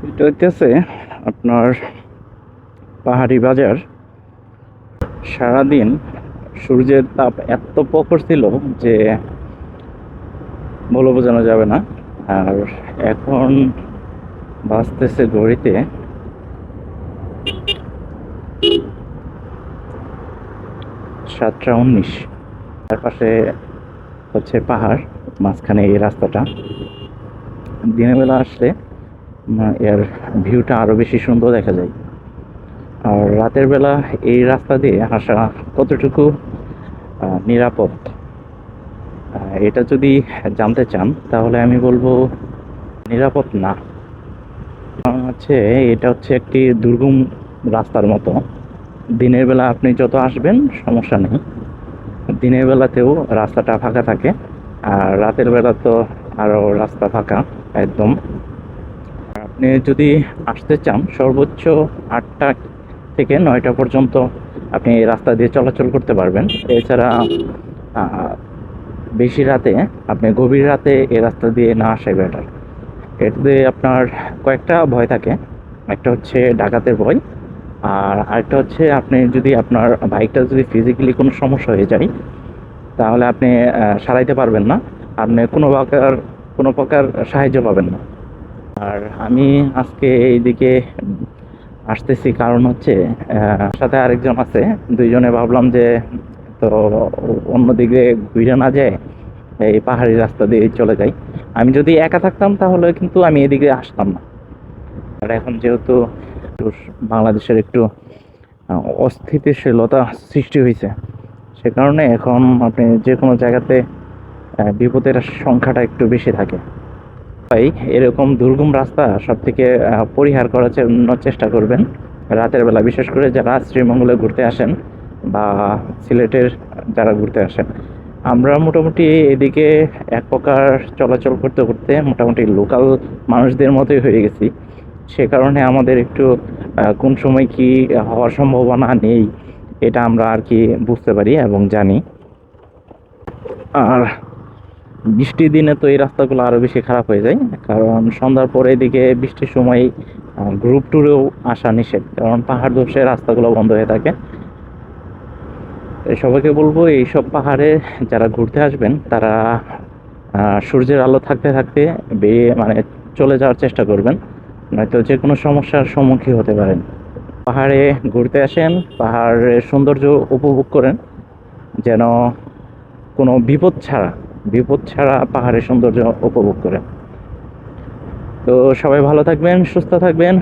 এটা হইতেছে আপনার পাহাড়ি বাজার। সারাদিন সূর্যের তাপ এত প্রখর ছিল যে বলে বোঝানো যাবে না। আর এখন বাজতেছে ঘড়িতে 7টা 19। তার পাশে হচ্ছে পাহাড়, মাঝখানে এই রাস্তাটা। দিনের বেলা আসলে এর ভিউটা আরো বেশি সুন্দর দেখা যায়। আর রাতের বেলা এই রাস্তা দিয়ে আসা কতটুকু নিরাপদ, এটা যদি জানতে চান তাহলে আমি বলবো নিরাপদ না। কারণ হচ্ছে এটা হচ্ছে একটি দুর্গম রাস্তার মতো। দিনের বেলা আপনি যত আসবেন সমস্যা নেই, দিনের বেলাতেও রাস্তাটা ফাঁকা থাকে। আর রাতের বেলা তো আরও রাস্তা ফাঁকা একদম। আপনি যদি আসতে চান সর্বোচ্চ 8টা থেকে 9টা পর্যন্ত আপনি এই রাস্তা দিয়ে চলাচল করতে পারবেন। এছাড়া বেশি রাতে, আপনি গভীর রাতে এই রাস্তা দিয়ে না আসাই বেটার। এটাতে আপনার কয়েকটা ভয় থাকে। একটা হচ্ছে ডাকাতের ভয়, আর আরেকটা হচ্ছে আপনি যদি আপনার বাইকটা যদি ফিজিক্যালি কোনো সমস্যা হয়ে যায় তাহলে আপনি সারাইতে পারবেন না, আপনি কোনো প্রকার সাহায্য পাবেন না। আর আমি আজকে এইদিকে আসতেছি কারণ হচ্ছে সাথে আরেকজন আছে, দুইজনে ভাবলাম যে তো অন্যদিকে ঘুরে না যায় এই পাহাড়ি রাস্তা দিয়ে চলে যাই। আমি যদি একা থাকতাম তাহলে কিন্তু আমি এদিকে আসতাম না। আর এখন যেহেতু বাংলাদেশের একটু অস্থিতিশীলতা সৃষ্টি হয়েছে, সে কারণে এখন আপনি যে কোনো জায়গাতে বিপদের সংখ্যাটা একটু বেশি থাকে। তাই এরকম দুর্গম রাস্তা সব থেকে পরিহার করার জন্য চেষ্টা করবেন রাতের বেলা, বিশেষ করে যারা শ্রীমঙ্গলে ঘুরতে আসেন বা সিলেটের যারা ঘুরতে আসেন। আমরা মোটামুটি এদিকে এক প্রকার চলাচল করতে করতে মোটামুটি লোকাল মানুষদের মতোই হয়ে গেছি। সে কারণে আমাদের একটু কোন সময় কি হওয়ার সম্ভাবনা নেই এটা আমরা আর কি বুঝতে পারি এবং জানি। আর বৃষ্টির দিনে তো এই রাস্তাগুলো আরো বেশি খারাপ হয়ে যায়, কারণ সন্ধ্যার পরে এদিকে বৃষ্টির সময় গ্রুপ ট্যুরেও আসা নিষেধ, কারণ পাহাড় ধসে রাস্তাগুলো বন্ধ হয়ে থাকে। সবাইকে বলবো এইসব পাহাড়ে যারা ঘুরতে আসবেন তারা সূর্যের আলো থাকতে থাকতে বেরিয়ে মানে চলে যাওয়ার চেষ্টা করবেন, নয়তো যে কোনো সমস্যার সম্মুখীন হতে পারেন। পাহাড়ে ঘুরতে আসেন, পাহাড়ের সৌন্দর্য উপভোগ করেন, যেন কোনো বিপদ ছাড়া পাহাড়ের সৌন্দর্য উপভোগ করেন। তো সবাই ভালো থাকবেন, সুস্থ থাকবেন।